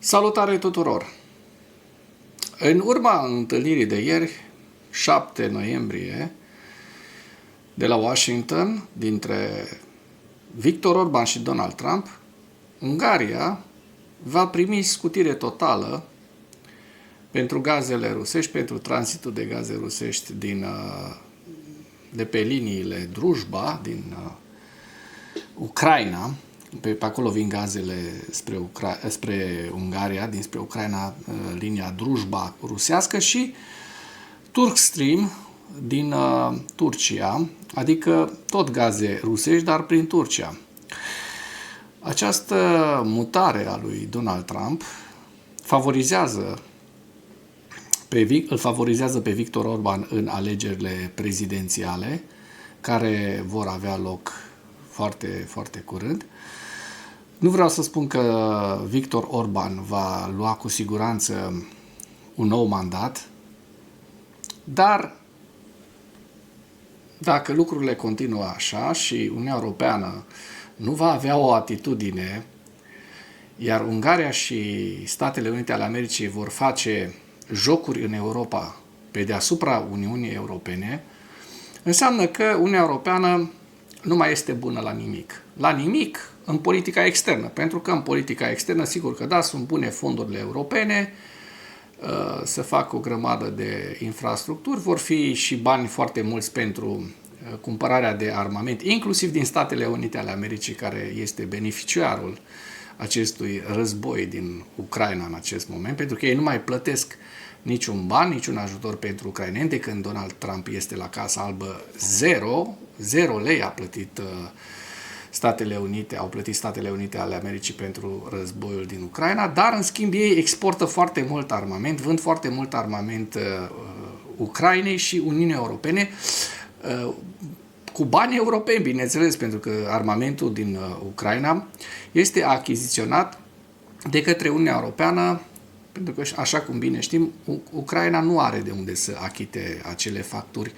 Salutare tuturor! În urma întâlnirii de ieri, 7 noiembrie, de la Washington, dintre Viktor Orban și Donald Trump, Ungaria va primi scutire totală pentru gazele rusești, pentru tranzitul de gaze rusești de pe liniile Drujba, din Ucraina. Pe acolo vin gazele spre Ungaria, dinspre Ucraina, linia Drujba rusească, și Turkstream din Turcia, adică tot gaze rusești, dar prin Turcia. Această mutare a lui Donald Trump îl favorizează pe Viktor Orban în alegerile prezidențiale, care vor avea loc foarte, foarte curând. Nu vreau să spun că Viktor Orban va lua cu siguranță un nou mandat, dar dacă lucrurile continuă așa și Uniunea Europeană nu va avea o atitudine, iar Ungaria și Statele Unite ale Americii vor face jocuri în Europa pe deasupra Uniunii Europene, înseamnă că Uniunea Europeană nu mai este bună la nimic. La nimic în politica externă, pentru că în politica externă, sigur că da, sunt bune fondurile europene, să facă o grămadă de infrastructuri, vor fi și bani foarte mulți pentru cumpărarea de armament, inclusiv din Statele Unite ale Americii, care este beneficiarul acestui război din Ucraina în acest moment, pentru că ei nu mai plătesc niciun ban, niciun ajutor pentru ucraineni, de când Donald Trump este la Casa Albă, zero lei a plătit au plătit Statele Unite ale Americii pentru războiul din Ucraina, dar în schimb ei exportă foarte mult armament, vând foarte mult armament Ucrainei și Uniunii Europene, cu bani europeni, bineînțeles, pentru că armamentul din Ucraina este achiziționat de către Uniunea Europeană, pentru că, așa cum bine știm, Ucraina nu are de unde să achite acele facturi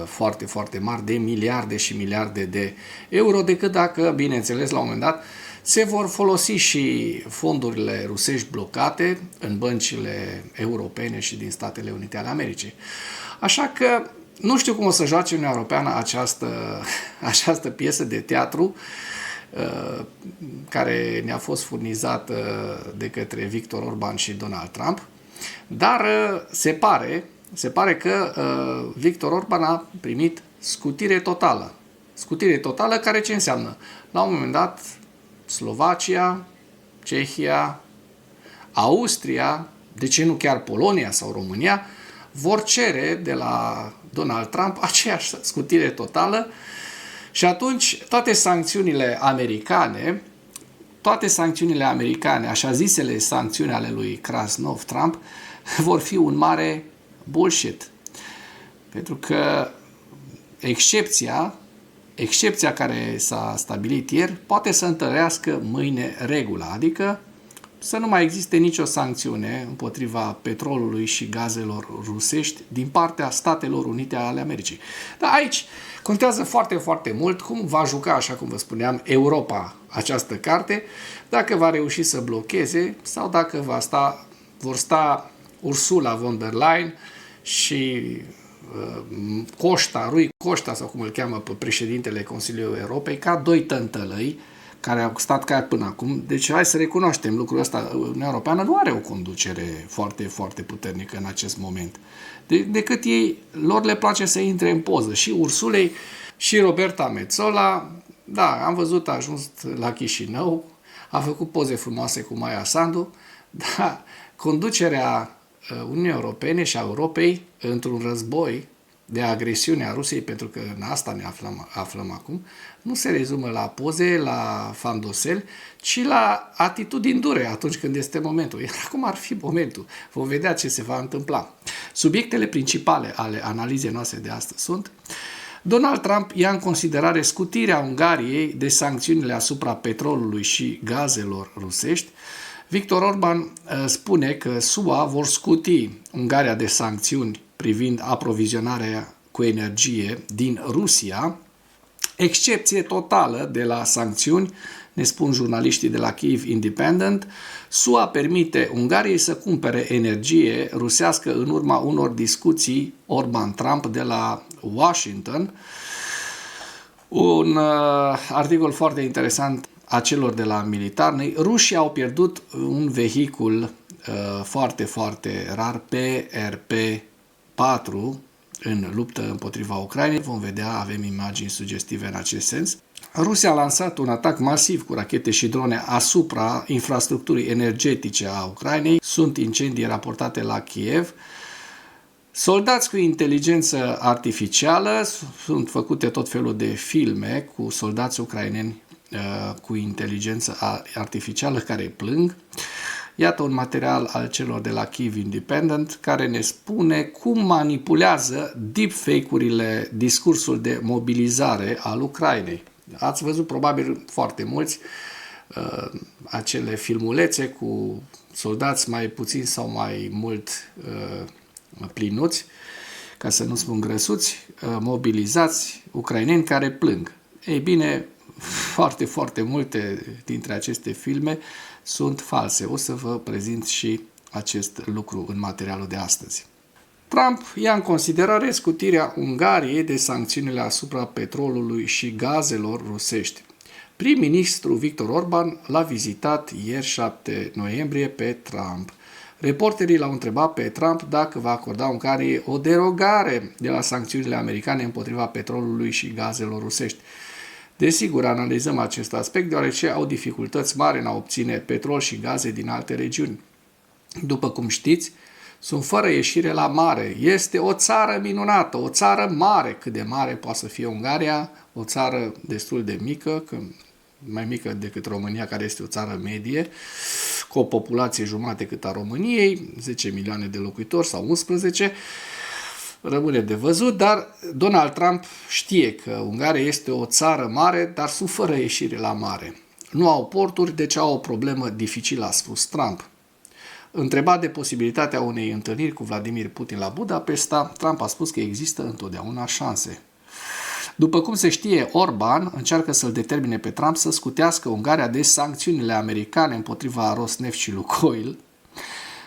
foarte, foarte mari de miliarde și miliarde de euro, decât dacă, bineînțeles, la un moment dat se vor folosi și fondurile rusești blocate în băncile europene și din Statele Unite ale Americii. Așa că nu știu cum o să joace Uniunea Europeană această piesă de teatru care ne-a fost furnizată de către Viktor Orban și Donald Trump, dar se pare că Viktor Orban a primit scutire totală. Scutire totală care ce înseamnă? La un moment dat, Slovacia, Cehia, Austria, de ce nu chiar Polonia sau România, vor cere de la Donald Trump aceeași scutire totală și atunci toate sancțiunile americane, așa zisele sancțiuni ale lui Krasnov Trump, vor fi un mare bullshit. Pentru că excepția care s-a stabilit ieri poate să întărească mâine regula, adică să nu mai existe nicio sancțiune împotriva petrolului și gazelor rusești din partea Statelor Unite ale Americii. Dar aici contează foarte, foarte mult cum va juca, așa cum vă spuneam, Europa această carte, dacă va reuși să blocheze sau dacă vor sta Ursula von der Leyen și Rui Costa, sau cum îl cheamă pe președintele Consiliului Europei, ca doi tântălăi care au stat ca până acum. Deci hai să recunoaștem lucrul ăsta. Uniunea Europeană nu are o conducere foarte, foarte puternică în acest moment. Decât lor le place să intre în poză. Și Ursulei și Roberta Metsola, da, am văzut, a ajuns la Chișinău, a făcut poze frumoase cu Maia Sandu, dar conducerea Uniunii Europene și a Europei într-un război de agresiune a Rusiei, pentru că în asta ne aflăm acum, nu se rezumă la poze, la fandosel, ci la atitudini dure atunci când este momentul. Iar acum ar fi momentul. Vom vedea ce se va întâmpla. Subiectele principale ale analizei noastre de astăzi sunt: Donald Trump ia în considerare scutirea Ungariei de sancțiunile asupra petrolului și gazelor rusești. Viktor Orban spune că SUA vor scuti Ungaria de sancțiuni privind aprovizionarea cu energie din Rusia. Excepție totală de la sancțiuni, ne spun jurnaliștii de la Kyiv Independent, SUA permite Ungariei să cumpere energie rusească în urma unor discuții Orban-Trump de la Washington. Un articol foarte interesant a celor de la militar. Rușii au pierdut un vehicul foarte, foarte rar, PRP-4, în luptă împotriva Ucrainei. Vom vedea, avem imagini sugestive în acest sens. Rusia a lansat un atac masiv cu rachete și drone asupra infrastructurii energetice a Ucrainei. Sunt incendii raportate la Kiev. Soldați cu inteligență artificială, sunt făcute tot felul de filme cu soldați ucraineni cu inteligență artificială care plâng. Iată un material al celor de la Kyiv Independent care ne spune cum manipulează deepfake-urile discursul de mobilizare al Ucrainei. Ați văzut probabil foarte mulți acele filmulețe cu soldați mai puțin sau mai mult plinuți, ca să nu spun grăsuți, mobilizați ucraineni care plâng. Ei bine, foarte, foarte multe dintre aceste filme sunt false. O să vă prezint și acest lucru în materialul de astăzi. Trump ia în considerare scutirea Ungariei de sancțiunile asupra petrolului și gazelor rusești. Prim-ministru Viktor Orban l-a vizitat ieri 7 noiembrie pe Trump. Reporterii l-au întrebat pe Trump dacă va acorda Ungariei o derogare de la sancțiunile americane împotriva petrolului și gazelor rusești. Desigur, analizăm acest aspect deoarece au dificultăți mari în a obține petrol și gaze din alte regiuni. După cum știți, sunt fără ieșire la mare. Este o țară minunată, o țară mare. Cât de mare poate să fie Ungaria, o țară destul de mică, mai mică decât România, care este o țară medie, cu o populație jumate cât a României, 10 milioane de locuitori sau 11, rămâne de văzut, dar Donald Trump știe că Ungaria este o țară mare, dar sunt fără ieșire la mare. Nu au porturi, deci au o problemă dificilă, a spus Trump. Întrebat de posibilitatea unei întâlniri cu Vladimir Putin la Budapesta, Trump a spus că există întotdeauna șanse. După cum se știe, Orban încearcă să-l determine pe Trump să scutească Ungaria de sancțiunile americane împotriva Rosneft și Lukoil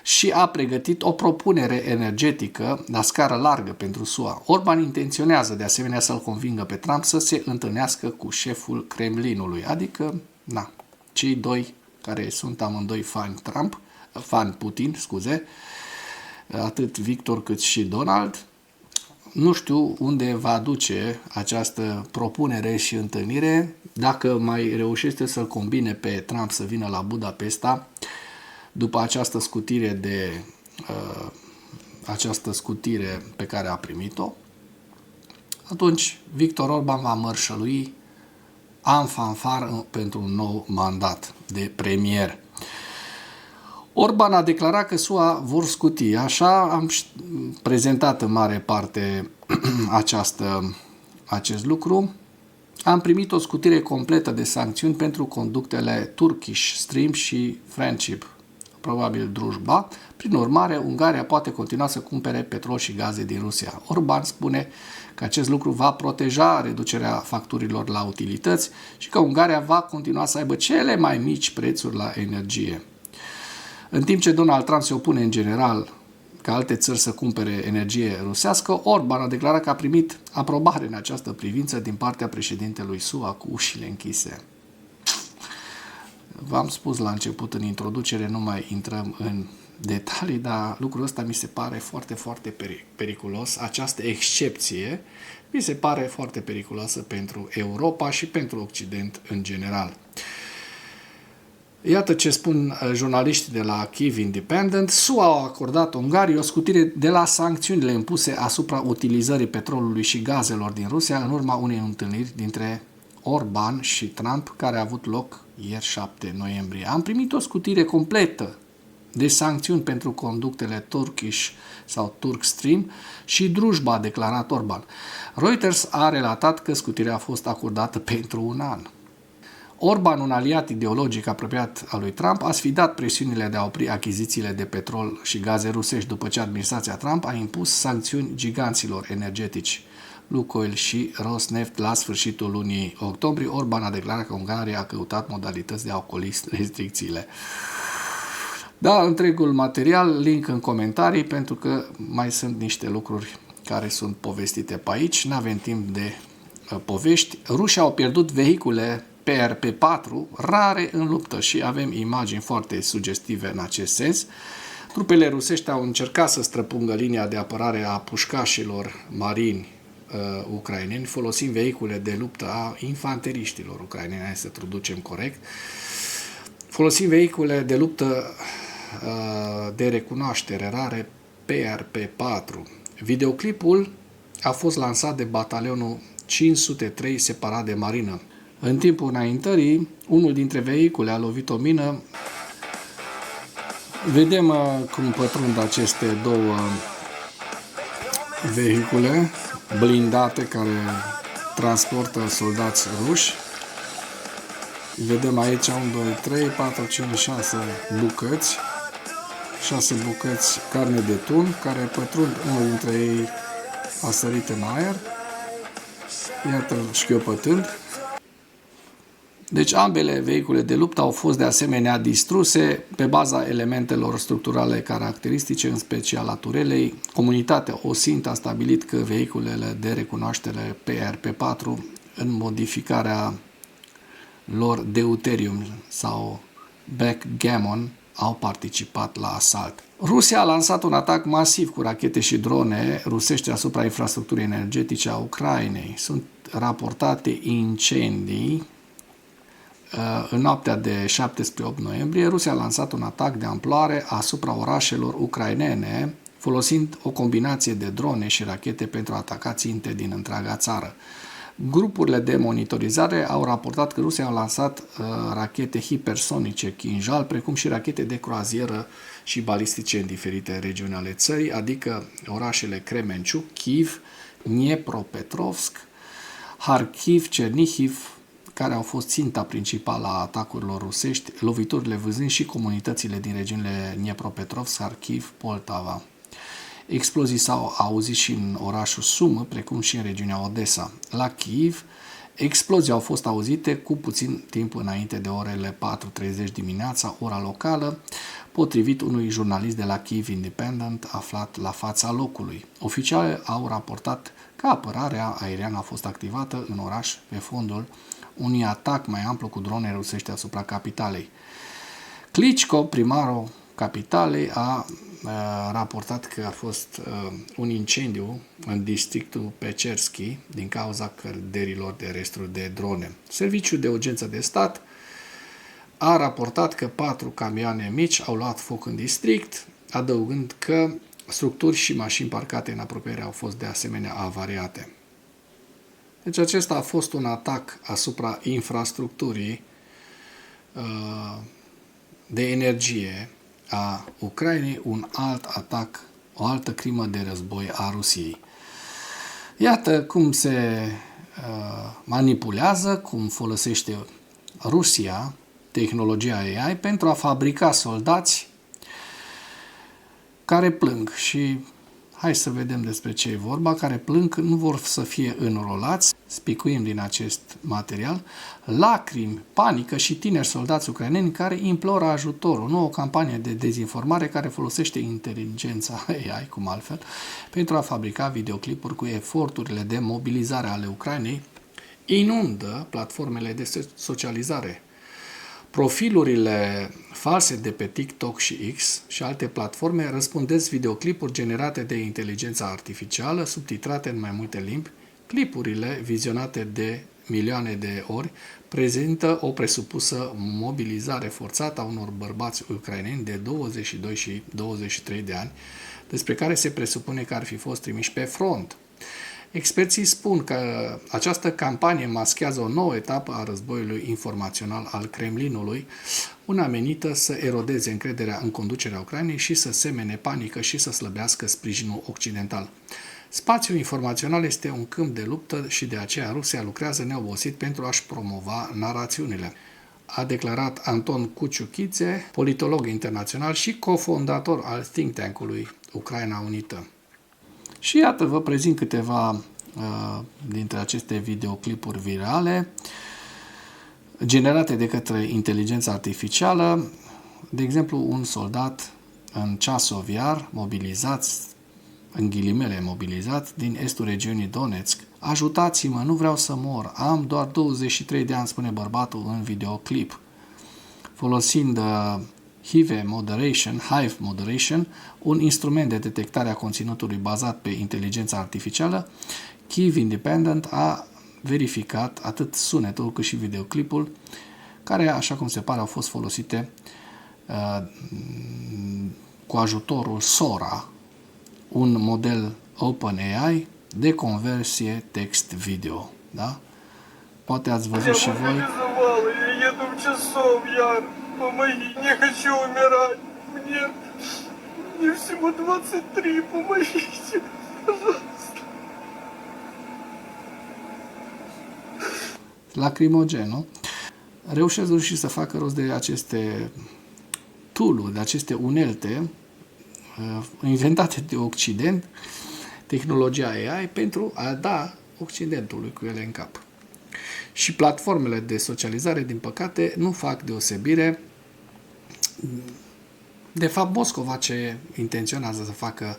și a pregătit o propunere energetică la scară largă pentru SUA. Orban intenționează de asemenea să-l convingă pe Trump să se întâlnească cu șeful Kremlinului, adică, cei doi care sunt amândoi fan Putin, atât Victor cât și Donald. Nu știu unde va duce această propunere și întâlnire, dacă mai reușește să-l combine pe Trump să vină la Budapesta după această scutire pe care a primit-o. Atunci Viktor Orban va mărșălui în fanfar pentru un nou mandat de premier. Orban a declarat că SUA vor scuti. Așa am prezentat în mare parte acest lucru. Am primit o scutire completă de sancțiuni pentru conductele Turkish Stream și Friendship, probabil Drujba. Prin urmare, Ungaria poate continua să cumpere petrol și gaze din Rusia. Orban spune că acest lucru va proteja reducerea facturilor la utilități și că Ungaria va continua să aibă cele mai mici prețuri la energie. În timp ce Donald Trump se opune în general ca alte țări să cumpere energie rusească, Orban a declarat că a primit aprobare în această privință din partea președintelui SUA cu ușile închise. V-am spus la început în introducere, nu mai intrăm în detalii, dar lucrul ăsta mi se pare foarte, foarte periculos. Această excepție mi se pare foarte periculoasă pentru Europa și pentru Occident în general. Iată ce spun jurnaliștii de la Kyiv Independent. SUA au acordat Ungariei o scutire de la sancțiunile impuse asupra utilizării petrolului și gazelor din Rusia în urma unei întâlniri dintre Orban și Trump care a avut loc ieri 7 noiembrie. Am primit o scutire completă de sancțiuni pentru conductele Turkish sau Turkstream și Drujba, a declarat Orban. Reuters a relatat că scutirea a fost acordată pentru un an. Orban, un aliat ideologic apropiat al lui Trump, a sfidat presiunile de a opri achizițiile de petrol și gaze rusești după ce administrația Trump a impus sancțiuni giganților energetici Lukoil și Rosneft la sfârșitul lunii octombrie. Orban a declarat că Ungaria a căutat modalități de a ocoli restricțiile. Da, întregul material, link în comentarii, pentru că mai sunt niște lucruri care sunt povestite pe aici. N-avem timp de povești. Rușii au pierdut vehicule PRP-4 rare în luptă și avem imagini foarte sugestive în acest sens. Trupele rusești au încercat să străpungă linia de apărare a pușcașilor marini ucraineni, folosind vehicule de luptă a infanteriștilor ucraineni, hai să traducem corect, folosind vehicule de luptă de recunoaștere rare PRP-4. Videoclipul a fost lansat de batalionul 503 separat de marină. În timpul înaintării, unul dintre vehicule a lovit o mină. Vedem cum pătrund aceste două vehicule blindate care transportă soldați ruși. Vedem aici 1, 2, 3, 4, 5, 6 bucăți. 6 bucăți carne de tun care pătrund, unul dintre ei a sărit în aer. Iată-l șchiopătând. Deci ambele vehicule de luptă au fost de asemenea distruse pe baza elementelor structurale caracteristice, în special a turelei. Comunitatea OSINT a stabilit că vehiculele de recunoaștere PRP-4 în modificarea lor deuterium sau backgammon au participat la asalt. Rusia a lansat un atac masiv cu rachete și drone rusești asupra infrastructurii energetice a Ucrainei. Sunt raportate incendii. În noaptea de 7-8 noiembrie, Rusia a lansat un atac de amploare asupra orașelor ucrainene, folosind o combinație de drone și rachete pentru a ataca ținte din întreaga țară. Grupurile de monitorizare au raportat că Rusia a lansat rachete hipersonice Kinjal, precum și rachete de croazieră și balistice în diferite regiuni ale țării, adică orașele Kremenchuk, Kiev, Dnepropetrovsk, Kharkiv, Chernihiv, care au fost ținta principală a atacurilor rusești, loviturile văzând și comunitățile din regiunile Dnepropetrovsk, Kharkiv, Poltava. Explozii s-au auzit și în orașul Sumă, precum și în regiunea Odessa. La Kiev, explozii au fost auzite cu puțin timp înainte de orele 4:30 dimineața, ora locală, potrivit unui jurnalist de la Kiev Independent aflat la fața locului. Oficialii au raportat că apărarea aeriană a fost activată în oraș pe fondul unui atac mai amplu cu drone rusești asupra capitalei. Klitschko, primarul capitalei, a raportat că a fost un incendiu în districtul Pecherski din cauza căderilor de resturi de drone. Serviciul de urgență de stat a raportat că 4 camioane mici au luat foc în district, adăugând că structuri și mașini parcate în apropiere au fost de asemenea avariate. Deci acesta a fost un atac asupra infrastructurii de energie a Ucrainei, un alt atac, o altă crimă de război a Rusiei. Iată cum se manipulează, cum folosește Rusia tehnologia AI pentru a fabrica soldați care plâng și hai să vedem despre ce e vorba, care plâng că nu vor să fie înrolați, spicuim din acest material, lacrimi, panică și tineri soldați ucraineni care imploră ajutor, o nouă campanie de dezinformare care folosește inteligența AI, cum altfel, pentru a fabrica videoclipuri cu eforturile de mobilizare ale Ucrainei, inundă platformele de socializare. Profilurile false de pe TikTok și X și alte platforme răspândesc videoclipuri generate de inteligența artificială, subtitrate în mai multe limbi. Clipurile, vizionate de milioane de ori, prezintă o presupusă mobilizare forțată a unor bărbați ucraineni de 22 și 23 de ani, despre care se presupune că ar fi fost trimiși pe front. Experții spun că această campanie maschează o nouă etapă a războiului informațional al Kremlinului, una menită să erodeze încrederea în conducerea Ucrainei și să semene panică și să slăbească sprijinul occidental. Spațiul informațional este un câmp de luptă și de aceea Rusia lucrează neobosit pentru a-și promova narațiunile, a declarat Anton Cuciuchidze, politolog internațional și cofondator al think tank-ului Ucraina Unită. Și iată, vă prezint câteva dintre aceste videoclipuri virale generate de către inteligența artificială, de exemplu un soldat în Chasovyar, mobilizați, în ghilimele mobilizați, din estul regiunii Donetsk. Ajutați-mă, nu vreau să mor, am doar 23 de ani, spune bărbatul în videoclip. Folosind Hive Moderation, un instrument de detectare a conținutului bazat pe inteligența artificială, Kyiv Independent a verificat atât sunetul cât și videoclipul, care, așa cum se pare, au fost folosite cu ajutorul Sora, un model OpenAI de conversie text-video. Da? Poate ați văzut și voi. Lacrimogen, nu? Reușesc rușii să facă rost de aceste tool-uri, de aceste unelte inventate de Occident, tehnologia AI, pentru a da Occidentului cu ele în cap. Și platformele de socializare, din păcate, nu fac deosebire. De fapt, Moscova ce intenționează să facă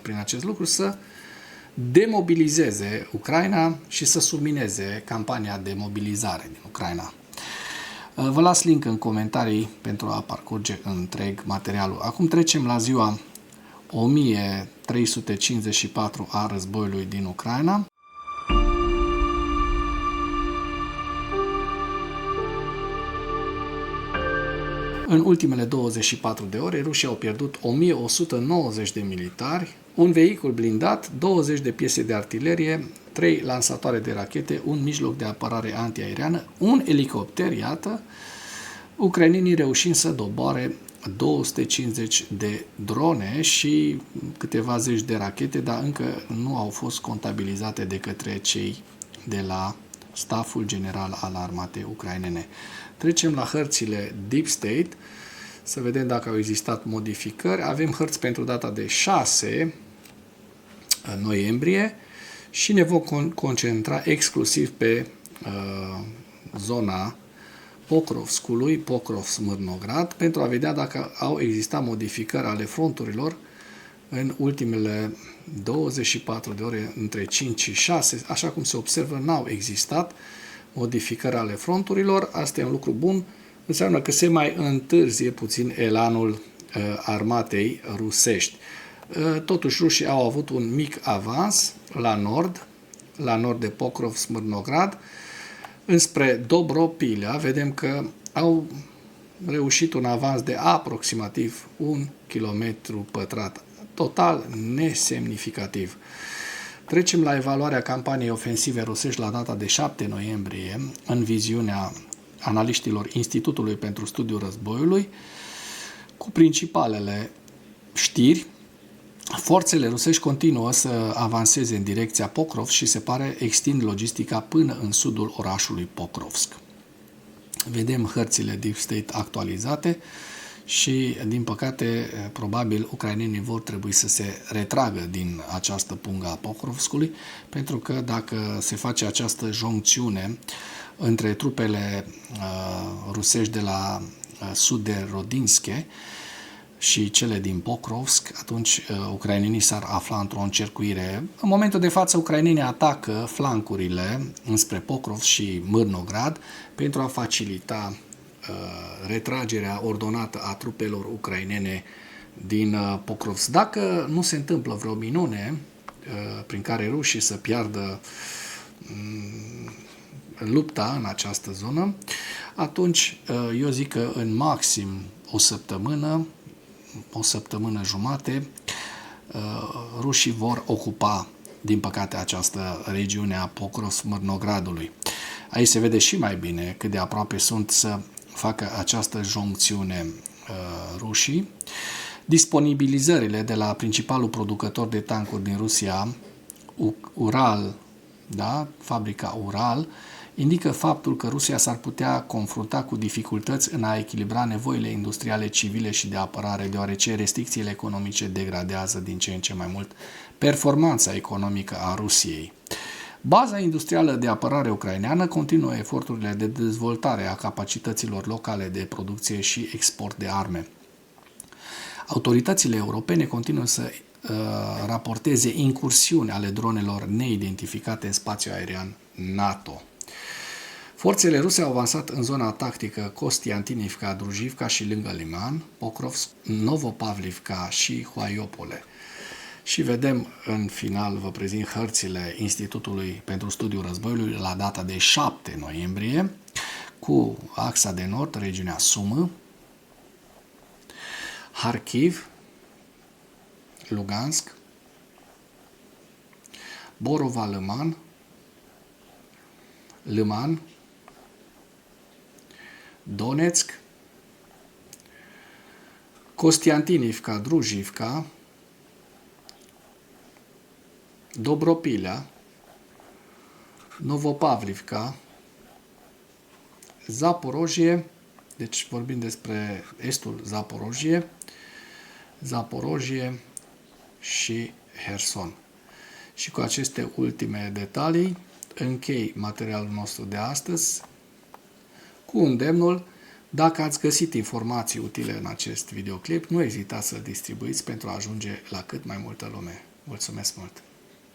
prin acest lucru, să demobilizeze Ucraina și să submineze campania de mobilizare din Ucraina. Vă las link în comentarii pentru a parcurge întreg materialul. Acum trecem la ziua 1354 a războiului din Ucraina. În ultimele 24 de ore, rușii au pierdut 1190 de militari, un vehicul blindat, 20 de piese de artilerie, 3 lansatoare de rachete, un mijloc de apărare antiaeriană, un elicopter, iată, ucrainenii reușind să doboare 250 de drone și câteva zeci de rachete, dar încă nu au fost contabilizate de către cei de la Staful General al Armatei Ucrainene. Trecem la hărțile Deep State, să vedem dacă au existat modificări. Avem hărți pentru data de 6 noiembrie și ne vom concentra exclusiv pe zona Pokrovskului, Pokrov-Smârnograd, pentru a vedea dacă au existat modificări ale fronturilor în ultimele 24 de ore, între 5 și 6, așa cum se observă, n-au existat modificări ale fronturilor. Asta e un lucru bun, înseamnă că se mai întârzie puțin elanul armatei rusești. Totuși, rușii au avut un mic avans la nord de Pokrov-Smârnograd, înspre Dobropilea. Vedem că au reușit un avans de aproximativ 1 kilometru pătrat, total nesemnificativ. Trecem la evaluarea campaniei ofensive rusești la data de 7 noiembrie, în viziunea analiștilor Institutului pentru Studiul Războiului, cu principalele știri. Forțele rusești continuă să avanseze în direcția Pokrov și se pare extind logistica până în sudul orașului Pokrovsk. Vedem hărțile Deep State actualizate și, din păcate, probabil ucrainenii vor trebui să se retragă din această pungă a Pokrovskului, pentru că dacă se face această joncțiune între trupele rusești de la sud de Rodinske și cele din Pokrovsk, atunci ucrainenii s-ar afla într-o încercuire. În momentul de față, ucrainenii atacă flancurile înspre Pokrovsk și Mârnograd pentru a facilita retragerea ordonată a trupelor ucrainene din Pokrovsk. Dacă nu se întâmplă vreo minune prin care rușii să piardă lupta în această zonă, atunci eu zic că în maxim o săptămână jumate, rușii vor ocupa, din păcate, această regiune a Pokrovsk-Mârnogradului. Aici se vede și mai bine cât de aproape sunt să facă această joncțiune rușii. Disponibilizările de la principalul producător de tancuri din Rusia, Ural, da? Fabrica Ural, indică faptul că Rusia s-ar putea confrunta cu dificultăți în a echilibra nevoile industriale, civile și de apărare, deoarece restricțiile economice degradează din ce în ce mai mult performanța economică a Rusiei. Baza industrială de apărare ucraineană continuă eforturile de dezvoltare a capacităților locale de producție și export de arme. Autoritățile europene continuă să raporteze incursiuni ale dronelor neidentificate în spațiul aerian NATO. Forțele ruse au avansat în zona tactică Kostiantinivka, Drujivka și lângă Liman, Pokrovsk, Novopavlivka și Huaiopole. Și vedem în final, vă prezint hărțile Institutului pentru Studiul Războiului la data de 7 noiembrie, cu axa de nord, regiunea Sumă, Kharkiv, Lugansk, Borova-Liman, Liman, Donetsk, Kostiantinivka, Drujivka, Dobropilea, Novopavlivka, Zaporojie, deci vorbim despre estul Zaporojie și Herson. Și cu aceste ultime detalii închei materialul nostru de astăzi cu îndemnul: dacă ați găsit informații utile în acest videoclip, nu ezitați să-l distribuiți pentru a ajunge la cât mai multă lume. Mulțumesc mult!